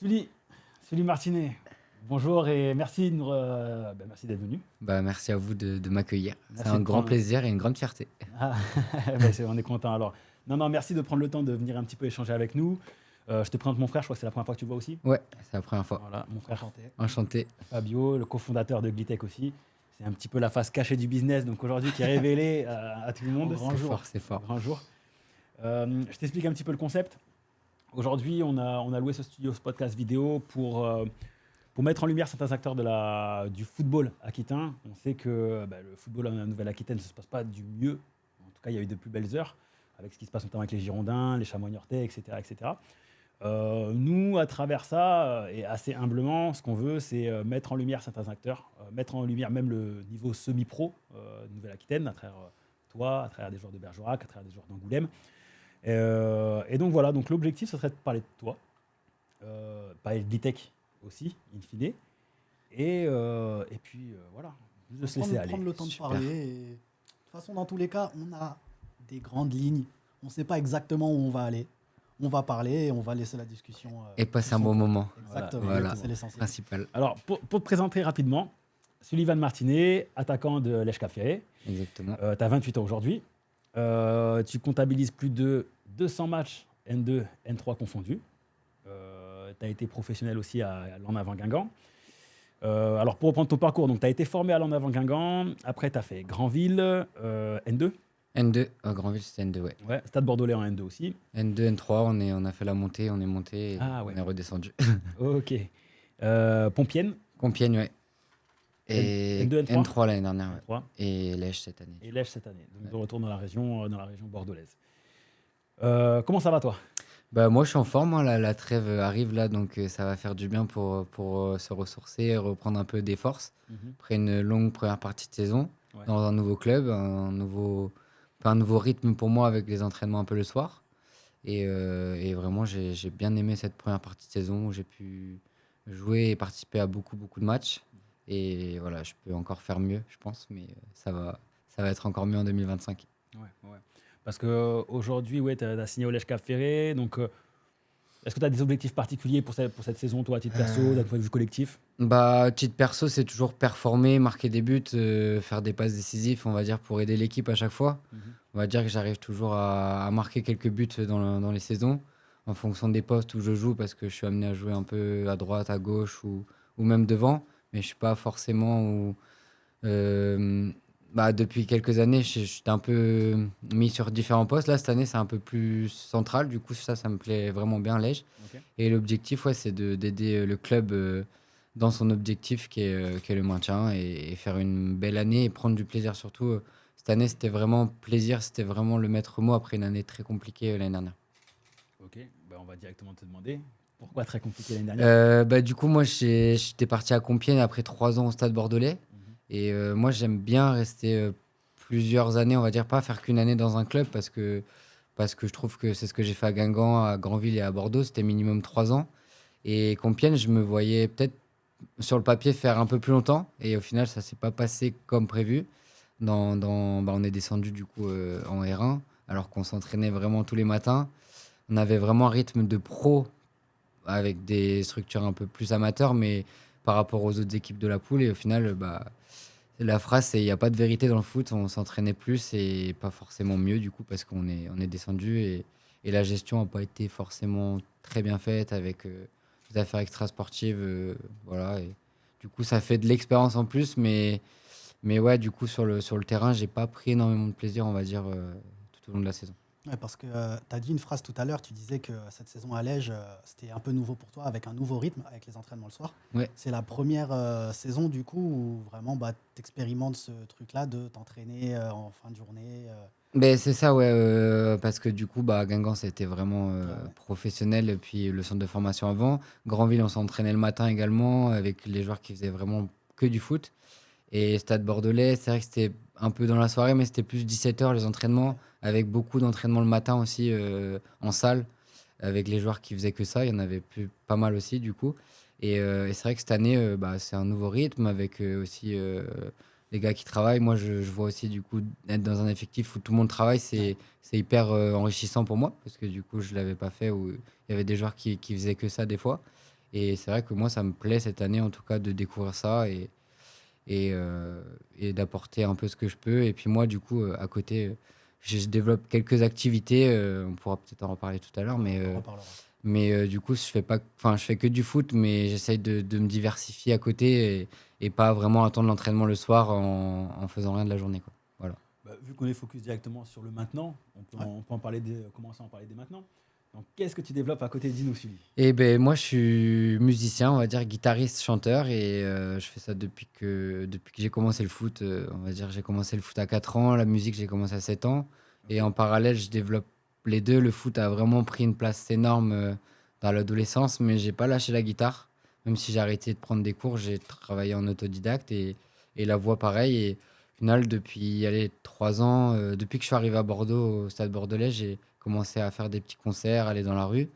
Sully Martinet, bonjour et merci, merci d'être venu. Merci à vous de m'accueillir. C'est Merci un de grand prendre. plaisir et une grande fierté. Ah, on est content alors. Non, merci de prendre le temps de venir un petit peu échanger avec nous. Je te présente mon frère, je crois que c'est la première fois que tu le vois aussi. Ouais, c'est la première fois. Voilà, mon frère Enchanté. Enchanté. Fabio, le cofondateur de Glitech aussi. C'est un petit peu la face cachée du business, donc aujourd'hui qui est révélée à tout le monde. Grand C'est jour. fort, c'est fort. Grand jour. Je t'explique un petit peu le concept. Aujourd'hui, on a loué ce studio, ce podcast vidéo pour mettre en lumière certains acteurs du football aquitain. On sait que le football en Nouvelle-Aquitaine ne se passe pas du mieux. En tout cas, il y a eu de plus belles heures avec ce qui se passe notamment avec les Girondins, les Chamois niortais, etc. etc. Nous, à travers ça, et assez humblement, ce qu'on veut, c'est mettre en lumière certains acteurs, mettre en lumière même le niveau semi-pro de Nouvelle-Aquitaine, à travers toi, à travers des joueurs de Bergerac, à travers des joueurs d'Angoulême. Et donc voilà, donc l'objectif, ce serait de parler de toi, parler de Glitech aussi, in fine. Et puis voilà, de se laisser aller. Prendre le temps de Super. parler. Et de toute façon, dans tous les cas, on a des grandes lignes. On ne sait pas exactement où on va aller. On va parler et on va laisser la discussion. Et passer un bon moment. Exactement, Voilà. c'est l'essentiel. Principal. Alors, pour te présenter rapidement, Sullivan Martinet, attaquant de Lèche Cap Ferré. Exactement. Tu as 28 ans aujourd'hui. Tu comptabilises plus de 200 matchs N2, N3 confondus. Tu as été professionnel aussi à l'En Avant Guingamp. Alors, pour reprendre ton parcours, tu as été formé à l'En Avant Guingamp. Après, tu as fait Granville, N2. N2, Grandville, c'était N2, ouais. Ouais, Stade Bordelais en N2 aussi. N2, N3, on a fait la montée, on est monté et Ah, ouais. on est redescendu. Ok. Pompienne, Compiègne, ouais. Et N2, N3? N3 l'année dernière, ouais. 3. Et Lèche cette année. Et Lèche cette année. Donc, Ouais. de retour dans la région bordelaise. Comment ça va, toi? Moi, je suis en forme, hein, la trêve arrive là, donc ça va faire du bien pour se ressourcer, reprendre un peu des forces. Après une longue première partie de saison, Ouais. dans un nouveau club, pas un nouveau rythme pour moi avec les entraînements un peu le soir. Et vraiment, j'ai bien aimé cette première partie de saison où j'ai pu jouer et participer à beaucoup, beaucoup de matchs. Et voilà, je peux encore faire mieux, je pense, mais ça va être encore mieux en 2025. Ouais. Parce qu'aujourd'hui, ouais, tu as signé au Lèche Cap Ferré. Donc, est-ce que tu as des objectifs particuliers pour cette saison, toi, à titre perso, d'un point de vue collectif? Titre perso, c'est toujours performer, marquer des buts, faire des passes décisives, on va dire, pour aider l'équipe à chaque fois. On va dire que j'arrive toujours à marquer quelques buts dans les saisons, en fonction des postes où je joue, parce que je suis amené à jouer un peu à droite, à gauche ou même devant. Mais je suis pas forcément depuis quelques années, j'étais un peu mis sur différents postes. Là, cette année, c'est un peu plus central. Du coup, ça me plaît vraiment bien, Lège. Ok. Et l'objectif, ouais, c'est d'aider le club dans son objectif qui est le maintien et faire une belle année et prendre du plaisir surtout. Cette année, c'était vraiment plaisir, c'était vraiment le maître mot après une année très compliquée l'année dernière. Ok, on va directement te demander pourquoi très compliqué l'année dernière. Du coup, moi, j'étais parti à Compiègne après 3 ans au Stade Bordelais. Et moi, j'aime bien rester plusieurs années, on va dire, pas faire qu'une année dans un club parce que je trouve que c'est ce que j'ai fait à Guingamp, à Granville et à Bordeaux. C'était minimum 3 ans. Et Compiègne, je me voyais peut-être sur le papier faire un peu plus longtemps. Et au final, ça s'est pas passé comme prévu. On est descendu du coup en R1 alors qu'on s'entraînait vraiment tous les matins. On avait vraiment un rythme de pro avec des structures un peu plus amateurs, mais par rapport aux autres équipes de la poule. Et au final, la phrase, c'est il n'y a pas de vérité dans le foot. On s'entraînait plus et pas forcément mieux, du coup, parce qu'on est descendu. Et la gestion n'a pas été forcément très bien faite avec des affaires extrasportives. Voilà. Et du coup, ça fait de l'expérience en plus. Mais ouais, du coup, sur le terrain, j'ai pas pris énormément de plaisir, on va dire, tout au long de la saison. Ouais, parce que tu as dit une phrase tout à l'heure, tu disais que cette saison à Lège, c'était un peu nouveau pour toi, avec un nouveau rythme, avec les entraînements le soir. Ouais. C'est la première saison, du coup, où vraiment tu expérimentes ce truc-là de t'entraîner en fin de journée. C'est ça, ouais, parce que du coup, Guingamp, c'était vraiment Ouais. professionnel, et puis le centre de formation avant. Granville, on s'entraînait le matin également, avec les joueurs qui faisaient vraiment que du foot. Et Stade Bordelais, c'est vrai que c'était un peu dans la soirée, mais c'était plus 17h les entraînements, avec beaucoup d'entraînements le matin aussi en salle, avec les joueurs qui faisaient que ça. Il y en avait pas mal aussi, du coup. Et c'est vrai que cette année, c'est un nouveau rythme, avec aussi les gars qui travaillent. Moi, je vois aussi, du coup, être dans un effectif où tout le monde travaille, c'est hyper enrichissant pour moi, parce que du coup, je ne l'avais pas fait, où il y avait des joueurs qui faisaient que ça des fois. Et c'est vrai que moi, ça me plaît cette année, en tout cas, de découvrir ça et, d'apporter un peu ce que je peux. Et puis moi, du coup, à côté, je développe quelques activités. On pourra peut-être en reparler tout à l'heure, On en reparlera. mais du coup, je fais que du foot, mais j'essaye de me diversifier à côté et pas vraiment attendre l'entraînement le soir en faisant rien de la journée, quoi. Voilà. Bah, vu qu'on est focus directement sur le maintenant, Ouais. on peut en parler commencer à en parler dès maintenant. Donc, qu'est-ce que tu développes à côté d'Ino Sully? Et ben moi, je suis musicien, on va dire guitariste, chanteur, et je fais ça depuis que j'ai commencé le foot. On va dire, j'ai commencé le foot à 4 ans, la musique, j'ai commencé à 7 ans. Et Ok. en parallèle, je développe les deux. Le foot a vraiment pris une place énorme dans l'adolescence, mais j'ai pas lâché la guitare. Même si j'ai arrêté de prendre des cours, j'ai travaillé en autodidacte et la voix pareil. Et au final, depuis allez, 3 ans, depuis que je suis arrivé à Bordeaux, au Stade Bordelais, j'ai commencé à faire des petits concerts, aller dans la rue.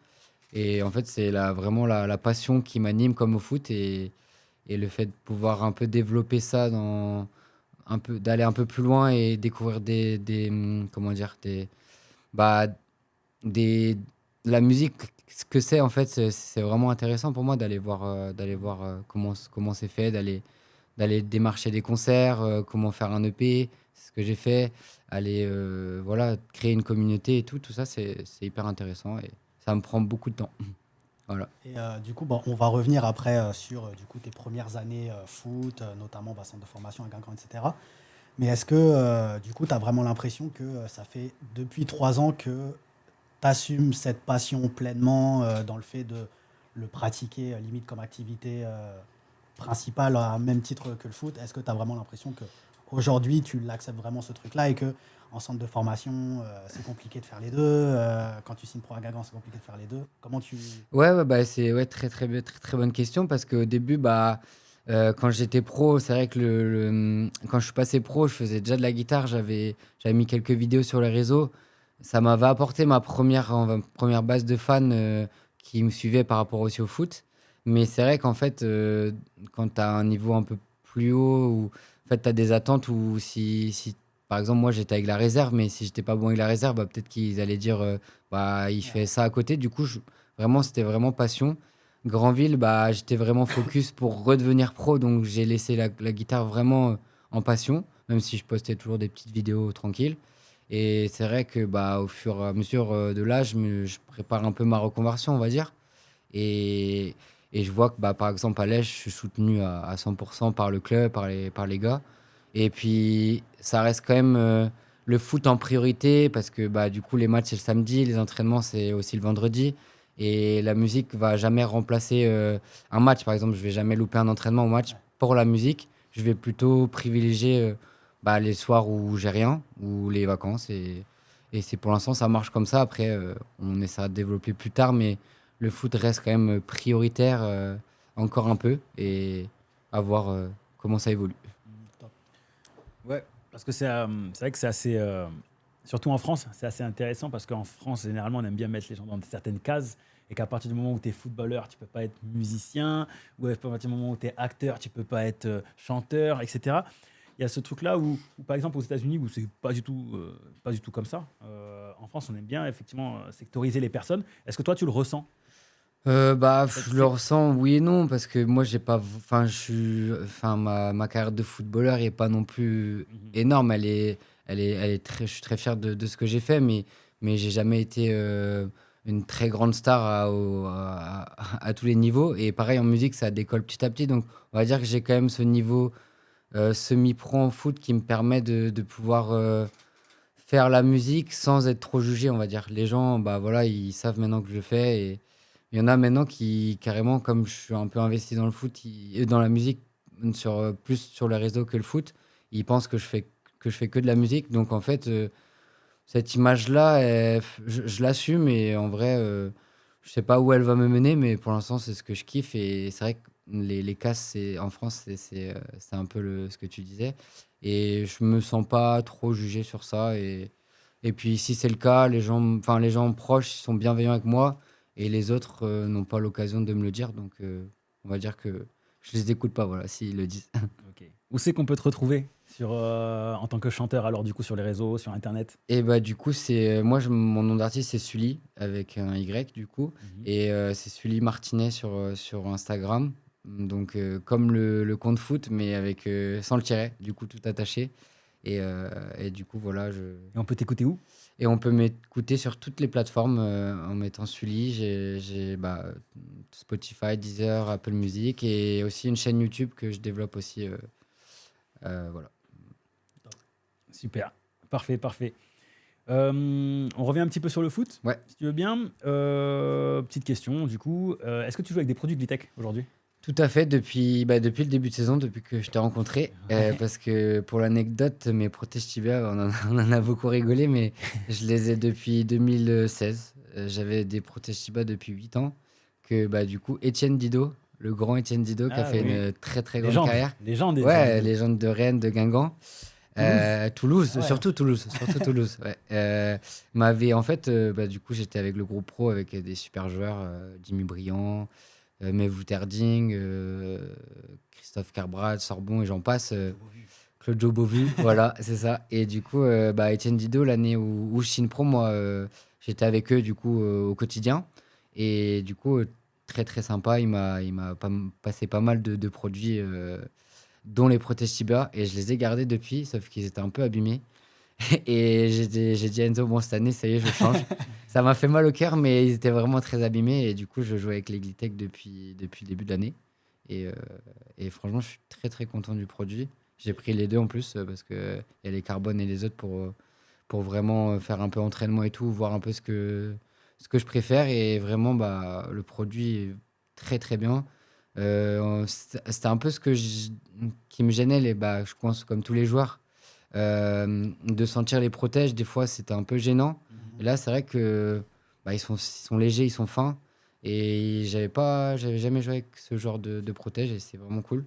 Et en fait, c'est vraiment la passion qui m'anime comme au foot et le fait de pouvoir un peu développer ça d'aller un peu plus loin et découvrir comment dire, bah, des, la musique, ce que c'est en fait, c'est vraiment intéressant pour moi d'aller voir comment c'est fait, d'aller démarcher des concerts, comment faire un EP, c'est ce que j'ai fait, aller voilà, créer une communauté et tout ça, c'est hyper intéressant et ça me prend beaucoup de temps. Voilà. Et du coup, bon, on va revenir après sur du coup, tes premières années foot, notamment centre de formation à Guingamp, etc. Mais est-ce que du coup, tu as vraiment l'impression que ça fait depuis 3 ans que tu assumes cette passion pleinement dans le fait de le pratiquer limite comme activité principale à même titre que le foot? Est-ce que tu as vraiment l'impression que aujourd'hui tu l'acceptes vraiment ce truc-là et que en centre de formation, c'est compliqué de faire les deux. Quand tu signes pro à Guingamp, c'est compliqué de faire les deux. Comment tu... Ouais, bah, c'est ouais, très bonne question parce qu'au début, bah, quand j'étais pro, c'est vrai que quand je suis passé pro, je faisais déjà de la guitare, j'avais mis quelques vidéos sur les réseaux. Ça m'avait apporté première base de fans qui me suivaient par rapport aussi au foot. Mais c'est vrai qu'en fait, quand tu as un niveau un peu plus haut, ou en fait, tu as des attentes où par exemple, moi j'étais avec la réserve, mais si j'étais pas bon avec la réserve, bah, peut-être qu'ils allaient dire bah, il Ouais, fait ça à côté. Du coup, vraiment, c'était vraiment passion. Grandville, bah, j'étais vraiment focus pour redevenir pro, donc j'ai laissé la guitare vraiment en passion, même si je postais toujours des petites vidéos tranquilles. Et c'est vrai que bah, au fur et à mesure de l'âge, je prépare un peu ma reconversion, on va dire. Et, et je vois que bah, par exemple à l'Èche, je suis soutenu à 100% par le club, par les gars. Et puis ça reste quand même le foot en priorité parce que bah, du coup les matchs c'est le samedi, les entraînements c'est aussi le vendredi. Et la musique va jamais remplacer un match. Par exemple, je vais jamais louper un entraînement au match ouais. pour la musique. Je vais plutôt privilégier bah, les soirs où j'ai rien, ou les vacances. Et c'est pour l'instant, ça marche comme ça. Après, on essaiera de développer plus tard, mais le foot reste quand même prioritaire encore un peu et à voir comment ça évolue. Top. Ouais, parce que c'est vrai que c'est assez. Surtout en France, c'est assez intéressant parce qu'en France, généralement, on aime bien mettre les gens dans certaines cases et qu'à partir du moment où tu es footballeur, tu peux pas être musicien, ou à partir du moment où tu es acteur, tu peux pas être chanteur, etc. Il y a ce truc-là où, par exemple, aux États-Unis, où c'est pas du tout comme ça. En France, on aime bien effectivement sectoriser les personnes. Est-ce que toi, tu le ressens? Bah, En fait, je le ressens oui et non parce que moi j'ai pas enfin ma carrière de footballeur est pas non plus Mhm. énorme, elle est très je suis très fier de ce que j'ai fait mais j'ai jamais été une très grande star à tous les niveaux et pareil en musique ça décolle petit à petit donc on va dire que j'ai quand même ce niveau semi-pro en foot qui me permet de pouvoir faire la musique sans être trop jugé, on va dire. Les gens, bah voilà, ils savent maintenant que je le fais. Et il y en a maintenant qui, carrément, comme je suis un peu investi dans le foot, dans la musique, plus sur les réseaux que le foot, ils pensent que je fais que de la musique. Donc en fait, cette image-là, je l'assume et en vrai, je sais pas où elle va me mener, mais pour l'instant, c'est ce que je kiffe. Et c'est vrai que les casses, en France, c'est un peu ce que tu disais. Et je me sens pas trop jugé sur ça. Et puis, si c'est le cas, les gens proches sont bienveillants avec moi et les autres n'ont pas l'occasion de me le dire. Donc, on va dire que je les écoute pas, voilà, s'ils le disent. Ok. Où c'est qu'on peut te retrouver en tant que chanteur, alors du coup sur les réseaux, sur Internet? Et bah, du coup, mon nom d'artiste, c'est Sully, avec un Y, du coup. Mhm. Et c'est Sully Martinet sur Instagram. Donc, comme le compte foot, mais sans le tiret, du coup, tout attaché. Et du coup, voilà. Et on peut t'écouter où? Et on peut m'écouter sur toutes les plateformes en mettant Sully. J'ai Spotify, Deezer, Apple Music et aussi une chaîne YouTube que je développe aussi. Voilà. Super, parfait, parfait. On revient un petit peu sur le foot, Ouais. si tu veux bien. Petite question, du coup. Est-ce que tu joues avec des produits Glitech aujourd'hui? Tout à fait, depuis le début de saison, depuis que je t'ai rencontré. Parce que pour l'anecdote, mes protèges tibia, on en a beaucoup rigolé, mais je les ai depuis 2016. J'avais des protèges tibia depuis 8 ans. Que du coup, Étienne Didot, le grand Étienne Didot, qui a Ah fait oui. une très très grande Légende, carrière. légende. Ouais, légende de Rennes, de Guingamp. Toulouse, Ah ouais. surtout Toulouse, ouais. En fait, du coup, j'étais avec le groupe pro avec des super joueurs, Jimmy Briand, Mev Wouterding, Christophe Carbrat, Sorbon et j'en passe, Claude Jo Beauvu, voilà, c'est ça. Et du coup, Étienne Didot, l'année où je signe pro, moi, j'étais avec eux du coup au quotidien. Et du coup, très très sympa, il m'a passé pas mal de produits. Dont les protèges tibia, et je les ai gardés depuis, sauf qu'ils étaient un peu abîmés. Et j'ai dit à Enzo, bon, cette année, ça y est, je change. Ça m'a fait mal au cœur, mais ils étaient vraiment très abîmés, et du coup, je jouais avec les Glitech depuis le début de l'année. Et franchement, je suis très très content du produit. J'ai pris les deux en plus, parce qu'il y a les carbones et les autres pour vraiment faire un peu entraînement et tout, voir un peu ce que je préfère. Et vraiment, le produit est très très bien. C'était un peu qui me gênait, je pense, comme tous les joueurs, de sentir les protèges. Des fois, c'était un peu gênant. Et là, c'est vrai que ils sont légers, ils sont fins. Et j'avais jamais joué avec ce genre de protège, et c'est vraiment cool.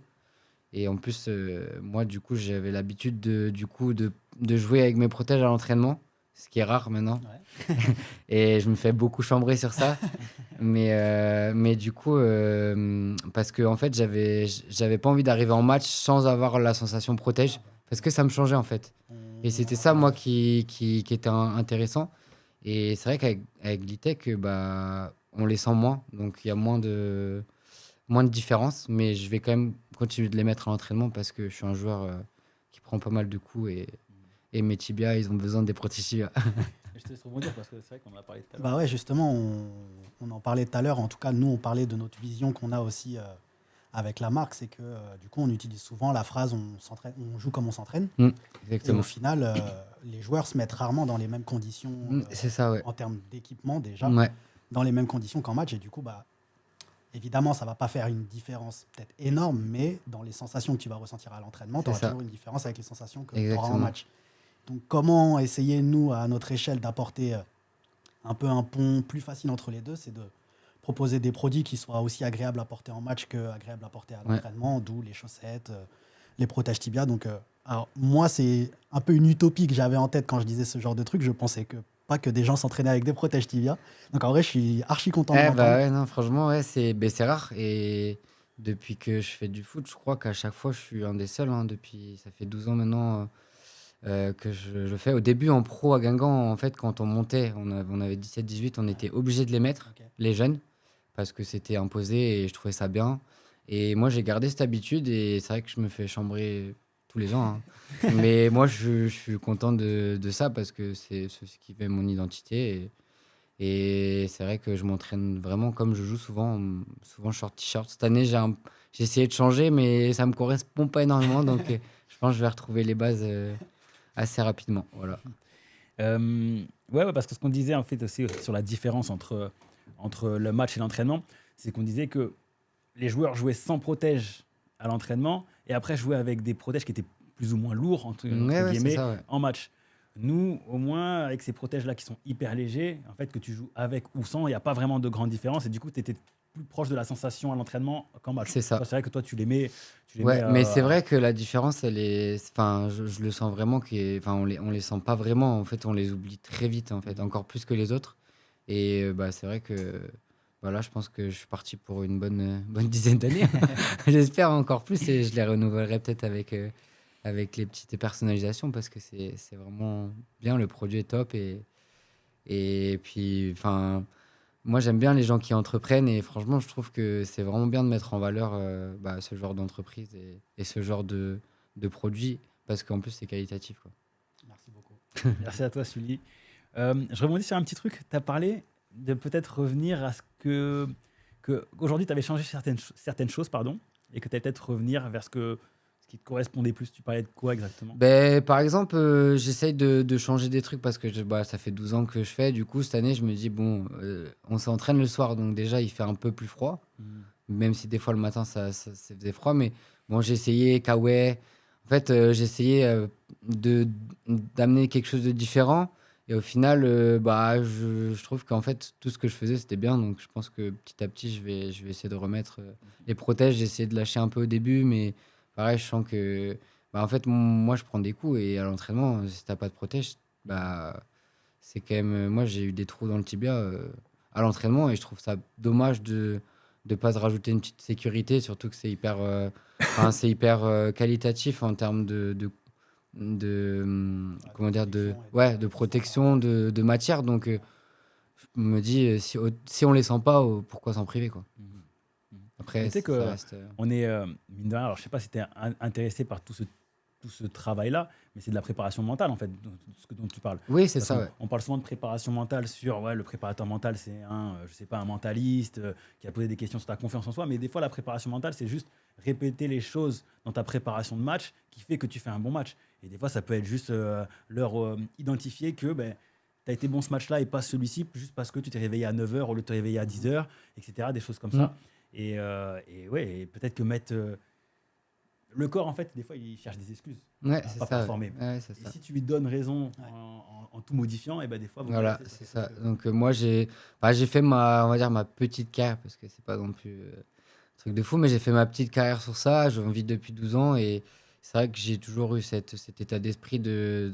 Et en plus, moi, du coup, j'avais l'habitude de jouer avec mes protèges à l'entraînement, ce qui est rare maintenant. Ouais. Et je me fais beaucoup chambrer sur ça. Mais du coup, parce que en fait, j'avais pas envie d'arriver en match sans avoir la sensation protège, parce que ça me changeait en fait. Et c'était ça, moi, qui était intéressant. Et c'est vrai qu'avec Glitech, on les sent moins, donc il y a moins de différence. Mais je vais quand même continuer de les mettre à l'entraînement parce que je suis un joueur qui prend pas mal de coups, et mes tibias, ils ont besoin des protèges tibias. Je te laisse rebondir parce que c'est vrai qu'on en a parlé tout à l'heure. Bah ouais, justement, on en parlait tout à l'heure. En tout cas, nous, on parlait de notre vision qu'on a aussi avec la marque. C'est que du coup, on utilise souvent la phrase on joue comme on s'entraîne. Et au Exactement. final, les joueurs se mettent rarement dans les mêmes conditions C'est ça, ouais. en termes d'équipement déjà, Ouais, dans les mêmes conditions qu'en match. Et du coup, évidemment, ça va pas faire une différence peut-être énorme, mais dans les sensations que tu vas ressentir à l'entraînement, tu auras C'est ça. toujours une différence avec les sensations que tu auras en Exactement. match. Donc, comment essayer, nous, à notre échelle, d'apporter un peu un pont plus facile entre les deux, c'est de proposer des produits qui soient aussi agréables à porter en match qu'agréables à porter à Ouais. l'entraînement, d'où les chaussettes, les protèges tibia. Donc, alors, moi, c'est un peu une utopie que j'avais en tête quand je disais ce genre de truc. Je pensais pas que des gens s'entraînaient avec des protèges tibia. Donc, en vrai, je suis archi content de l'entendre. Ouais, non, franchement, ouais, c'est rare. Et depuis que je fais du foot, je crois qu'à chaque fois, je suis un des seuls. Ça fait 12 ans maintenant que je fais. Au début, en pro à Guingamp, en fait, quand on montait, on avait 17-18, on était obligé de les mettre, Ok. les jeunes, parce que c'était imposé et je trouvais ça bien. Et moi, j'ai gardé cette habitude, et c'est vrai que je me fais chambrer tous les ans, hein. Mais moi, je suis content de ça parce que c'est ce qui fait mon identité. Et c'est vrai que je m'entraîne vraiment comme je joue souvent short t-shirt. Cette année, j'ai essayé de changer, mais ça me correspond pas énormément. Donc, je pense que je vais retrouver les bases assez rapidement. Voilà. Ouais, parce que ce qu'on disait en fait aussi sur la différence entre le match et l'entraînement, c'est qu'on disait que les joueurs jouaient sans protège à l'entraînement et après jouaient avec des protèges qui étaient plus ou moins lourds, entre Ouais, c'est guillemets, ça, ouais. en match. Nous, au moins, avec ces protèges-là qui sont hyper légers, en fait, que tu joues avec ou sans, il n'y a pas vraiment de grande différence. Et du coup, tu étais plus proche de la sensation à l'entraînement qu'en match. C'est ça. C'est vrai que toi, tu les mets. Ouais, mais c'est vrai que la différence, elle est. Enfin, je le sens vraiment on les sent pas vraiment. En fait, on les oublie très vite, en fait, encore plus que les autres. Et c'est vrai que Voilà, je pense que je suis parti pour une bonne dizaine d'années. J'espère encore plus et je les renouvellerai peut-être avec les petites personnalisations parce que c'est vraiment bien. Le produit est top et puis, enfin, moi j'aime bien les gens qui entreprennent et franchement, je trouve que c'est vraiment bien de mettre en valeur ce genre d'entreprise et ce genre de produit parce qu'en plus c'est qualitatif, quoi. Merci beaucoup. Merci à toi, Sully. Je rebondis sur un petit truc. Tu as parlé de peut-être revenir à ce que aujourd'hui tu avais changé certaines choses, pardon, et que tu allais peut-être revenir vers ce qui te correspondait plus. Tu parlais de quoi exactement? Ben, par exemple, j'essaye de changer des trucs parce que ça fait 12 ans que je fais. Du coup, cette année, je me dis, bon, on s'entraîne le soir, donc déjà, il fait un peu plus froid. Mhm. Même si des fois, le matin, ça faisait froid. Mais bon, j'ai essayé Kawaii. En fait, j'ai essayé de, d'amener quelque chose de différent. Et au final, je trouve qu'en fait, tout ce que je faisais, c'était bien. Donc, je pense que petit à petit, je vais essayer de remettre les protèges. J'ai essayé de lâcher un peu au début, mais pareil, je sens que en fait, moi, je prends des coups et à l'entraînement, si t'as pas de protège, bah, c'est quand même. Moi, j'ai eu des trous dans le tibia à l'entraînement et je trouve ça dommage de ne pas se rajouter une petite sécurité, surtout que c'est hyper qualitatif en termes La comment dire, protection et ouais, de de protection, de matière. Donc, je me dis, si on les sent pas, pourquoi s'en priver, quoi. Mhm. Mhm. Mais Après, tu sais ça que reste. on est, mine de rien, alors je sais pas si tu es intéressé par tout ce travail-là, mais c'est de la préparation mentale, en fait, dont tu parles. Oui, c'est Parce ça, qu'on ouais. on parle souvent de préparation mentale sur, ouais, le préparateur mental, c'est je sais pas, un mentaliste qui a posé des questions sur ta confiance en soi, mais des fois, la préparation mentale, c'est juste répéter les choses dans ta préparation de match qui fait que tu fais un bon match. Et des fois, ça peut être juste leur identifier que ben, tu as été bon ce match-là et pas celui-ci, juste parce que tu t'es réveillé à 9 heures au lieu de te réveiller à 10 heures, etc. Des choses comme Mm. ça. Et ouais, et peut-être que mettre. Le corps, en fait, des fois, il cherche des excuses Ouais, à c'est pas ça, ouais. performer. Ouais, c'est Et ça. si tu lui donnes raison Ouais. en tout modifiant, et ben des fois, vous pouvez Voilà, rester sur c'est quelque chose ça. que. Donc moi j'ai fait on va dire ma petite carrière parce que c'est pas non plus un truc de fou, mais j'ai fait ma petite carrière sur ça. Je vis depuis 12 ans et c'est vrai que j'ai toujours eu cet état d'esprit de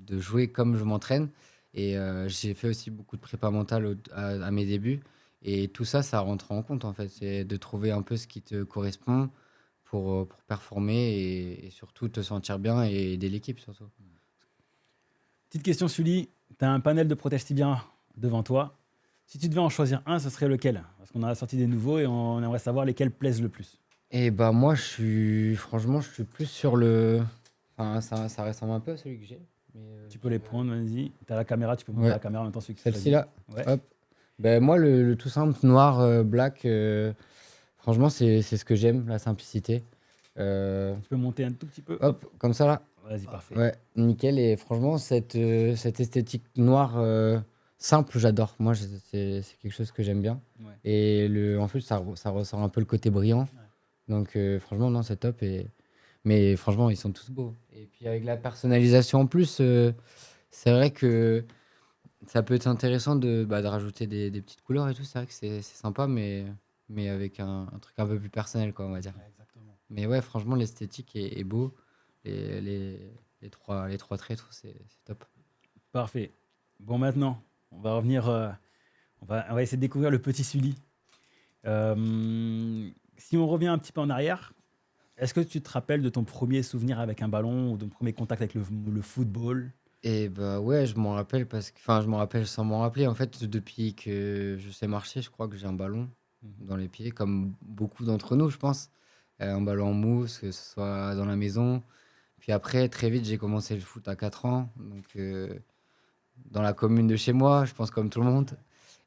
jouer comme je m'entraîne. Et j'ai fait aussi beaucoup de prépa mentale à mes débuts. Et tout ça, ça rentre en compte en fait. C'est de trouver un peu ce qui te correspond pour performer et surtout te sentir bien et aider l'équipe surtout. Petite question, Sully. Tu as un panel de protège tibia devant toi. Si tu devais en choisir un, ce serait lequel? Parce qu'on a sorti des nouveaux et on aimerait savoir lesquels plaisent le plus. Et bah moi franchement je suis plus sur enfin ça ressemble un peu à celui que j'ai, mais Tu je peux les dirais prendre, vas-y. Tu as la caméra, tu peux montrer ouais, la caméra en même temps celui que tu celle-ci choisis. là. Ouais. Hop. Ben moi le tout simple noir black franchement c'est ce que j'aime, la simplicité. Euh, Tu peux monter un tout petit peu. Hop. Hop, comme ça là. Vas-y, parfait. Ouais, nickel et franchement cette esthétique noire simple, j'adore. Moi c'est quelque chose que j'aime bien Ouais. et en plus ça ressort un peu le côté brillant. Ouais. Donc franchement non, c'est top mais franchement, ils sont tous beaux. Et puis avec la personnalisation en plus, c'est vrai que ça peut être intéressant de rajouter des petites couleurs et tout. C'est vrai que c'est sympa, mais avec un truc un peu plus personnel, quoi, on va dire. Ouais, exactement. Mais ouais, franchement, l'esthétique est beau. Les trois traits, c'est top. Parfait. Bon, maintenant, on va revenir. On va essayer de découvrir le petit Sully. Si on revient un petit peu en arrière, est-ce que tu te rappelles de ton premier souvenir avec un ballon ou de ton premier contact avec le football? Et bah ouais, je m'en rappelle enfin, je m'en rappelle sans m'en rappeler. En fait, depuis que je sais marcher, je crois que j'ai un ballon Mhm. dans les pieds, comme beaucoup d'entre nous, je pense. Un ballon en mousse, que ce soit dans la maison. Puis après, très vite, j'ai commencé le foot à 4 ans, donc dans la commune de chez moi, je pense comme tout le monde.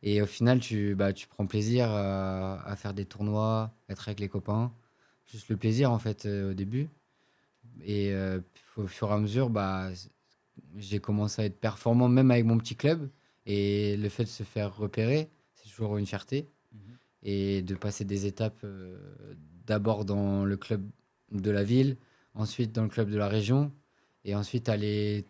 Et au final, tu prends plaisir à faire des tournois, être avec les copains. Juste le plaisir, en fait, au début. Et au fur et à mesure, j'ai commencé à être performant, même avec mon petit club. Et le fait de se faire repérer, c'est toujours une fierté. Mhm. Et de passer des étapes d'abord dans le club de la ville, ensuite dans le club de la région, et ensuite aller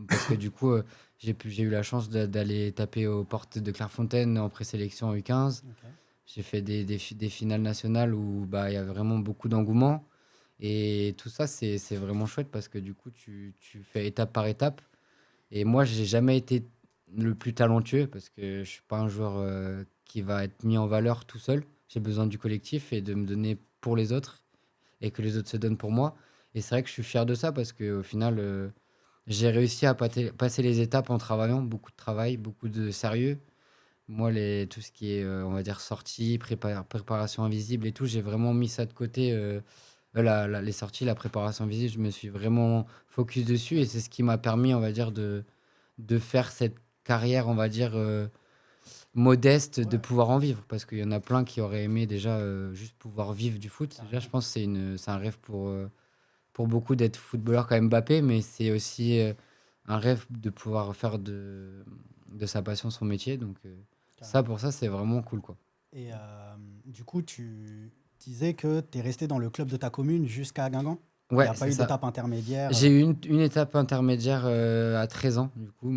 parce que du coup, j'ai eu la chance d'aller taper aux portes de Clairefontaine en présélection en U15. Ok. J'ai fait des finales nationales où il y avait vraiment beaucoup d'engouement. Et tout ça, c'est vraiment chouette parce que du coup, tu fais étape par étape. Et moi, j'ai jamais été le plus talentueux parce que je suis pas un joueur qui va être mis en valeur tout seul. J'ai besoin du collectif et de me donner pour les autres et que les autres se donnent pour moi. Et c'est vrai que je suis fier de ça parce qu'au final, j'ai réussi à passer les étapes en travaillant, beaucoup de travail, beaucoup de sérieux. Moi, tout ce qui est, on va dire, sortie, préparation invisible et tout, j'ai vraiment mis ça de côté. Les sorties, la préparation invisible, je me suis vraiment focus dessus et c'est ce qui m'a permis, on va dire, de faire cette carrière, on va dire, modeste, de Ouais, pouvoir en vivre. Parce qu'il y en a plein qui auraient aimé déjà juste pouvoir vivre du foot. Déjà, je carrément. pense que c'est un rêve pour beaucoup d'être footballeur comme Mbappé, mais c'est aussi un rêve de pouvoir faire de sa passion son métier. Donc, ça, Carrément. pour ça, c'est vraiment cool, quoi. Et du coup, tu disais que tu es resté dans le club de ta commune jusqu'à Guingamp? Il n'y Ouais, a pas c'est eu ça. d'étape intermédiaire J'ai eu une étape intermédiaire à 13 ans, du coup.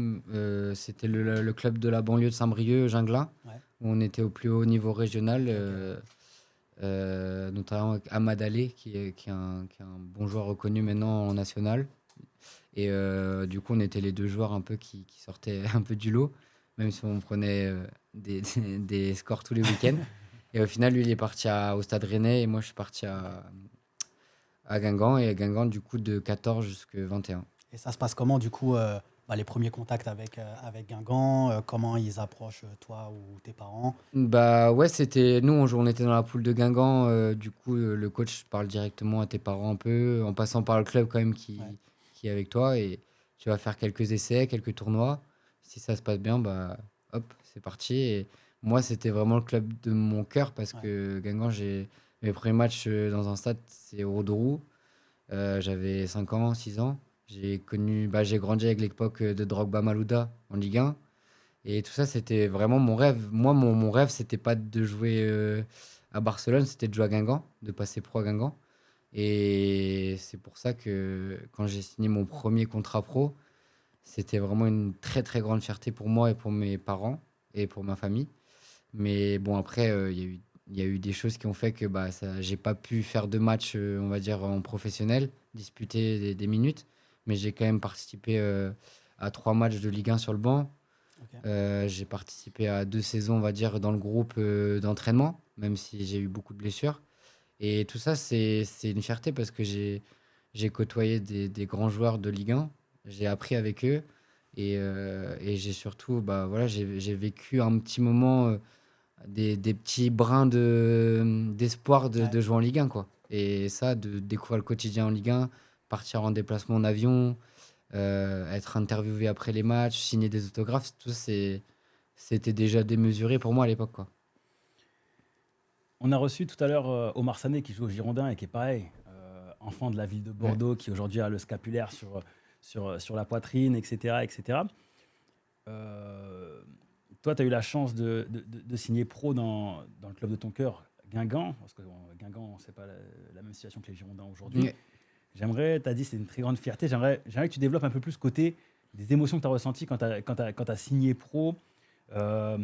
C'était le club de la banlieue de Saint-Brieuc, Ginglas, Ouais. où on était au plus haut niveau régional, Ok, ouais. notamment avec Amad Allé, qui est un bon joueur reconnu maintenant en national. Et du coup, on était les deux joueurs un peu qui sortaient un peu du lot, même si on prenait des scores tous les week-ends. Et au final, lui, il est parti au Stade Rennais et moi, je suis parti Ok. à Guingamp. Et à Guingamp, du coup, de 14 jusqu'à 21. Et ça se passe comment, du coup, les premiers contacts avec Guingamp, comment ils approchent toi ou tes parents? Bah ouais, on était dans la poule de Guingamp. Du coup, le coach parle directement à tes parents un peu, en passant par le club quand même Ouais, qui est avec toi. Et tu vas faire quelques essais, quelques tournois. Si ça se passe bien, bah hop, c'est parti. Et moi, c'était vraiment le club de mon cœur parce ouais, que Guingamp, mes premiers matchs dans un stade, c'est au Rodourou. J'avais 5 ans, 6 ans. J'ai grandi avec l'époque de Drogba Malouda en Ligue 1. Et tout ça, c'était vraiment mon rêve. Moi, mon rêve, c'était pas de jouer à Barcelone, c'était de jouer à Guingamp, de passer pro à Guingamp. Et c'est pour ça que quand j'ai signé mon premier contrat pro, c'était vraiment une très très grande fierté pour moi et pour mes parents et pour ma famille. Mais bon, après, il y a eu des choses qui ont fait que bah, j'ai pas pu faire de matchs, on va dire, en professionnel, disputer des minutes. Mais j'ai quand même participé à 3 matchs de Ligue 1 sur le banc. ok. J'ai participé à 2 saisons, on va dire, dans le groupe d'entraînement, même si j'ai eu beaucoup de blessures. Et tout ça, c'est une fierté parce que j'ai côtoyé des grands joueurs de Ligue 1. J'ai appris avec eux. Et j'ai surtout, bah, voilà, j'ai vécu un petit moment, des petits brins d'espoir Ouais. de jouer en Ligue 1, quoi. Et ça, de découvrir le quotidien en Ligue 1, partir en déplacement en avion, être interviewé après les matchs, signer des autographes, tout ça, c'était déjà démesuré pour moi à l'époque, quoi. On a reçu tout à l'heure Omar Sané qui joue au Girondin et qui est pareil, enfant de la ville de Ouais. Bordeaux, qui aujourd'hui a le scapulaire sur la poitrine, etc. etc. Euh, Toi, tu as eu la chance de signer pro dans le club de ton cœur, Guingamp, parce que Guingamp, c'est pas la même situation que les Girondins aujourd'hui. Ouais. Tu as dit c'est une très grande fierté. J'aimerais que tu développes un peu plus côté des émotions que tu as ressenties quand tu as signé pro. Euh,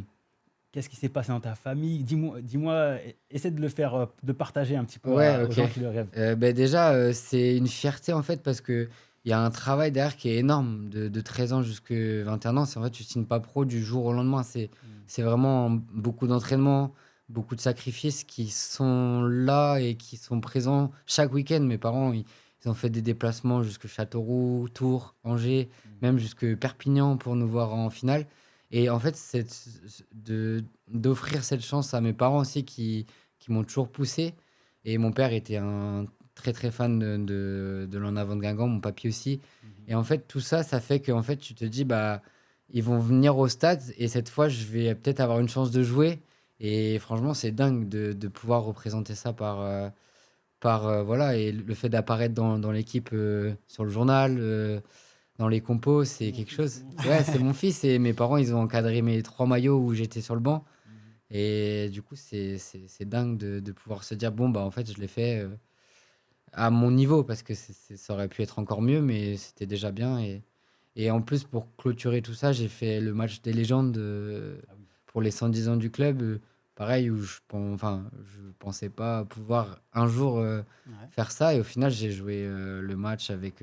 Qu'est-ce qui s'est passé dans ta famille? Dis-moi, essaie de le faire, de partager un petit peu Ouais, aux ok. gens qui le rêvent. Ben déjà, c'est une fierté en fait parce que il y a un travail derrière qui est énorme de 13 ans jusqu'à 21 ans. C'est en fait, tu signes pas pro du jour au lendemain. Mm. C'est vraiment beaucoup d'entraînement, beaucoup de sacrifices qui sont là et qui sont présents chaque week-end. Mes parents, ils ont fait des déplacements jusque Châteauroux, Tours, Angers, Mm. même jusque Perpignan pour nous voir en finale. Et en fait, d'offrir cette chance à mes parents aussi qui m'ont toujours poussé. Et mon père était un très très fan de l'en avant de Guingamp, mon papy aussi. Mhm. Et en fait, tout ça, ça fait que en fait, tu te dis, bah, ils vont venir au stade et cette fois, je vais peut-être avoir une chance de jouer. Et franchement, c'est dingue de pouvoir représenter ça voilà. Et le fait d'apparaître dans l'équipe sur le journal, dans les compos, C'est c'est mon quelque fils, c'est chose. mon Ouais, fils. c'est mon fils et mes parents, ils ont encadré mes 3 maillots où j'étais sur le banc. Mhm. Et du coup, c'est dingue de pouvoir se dire, bon, bah, en fait, je l'ai fait à mon niveau, parce que ça aurait pu être encore mieux, mais c'était déjà bien. Et en plus, pour clôturer tout ça, j'ai fait le match des légendes Ah oui. pour les 110 ans du club. Pareil, où je pensais pas pouvoir un jour Ouais. faire ça. Et au final, j'ai joué le match avec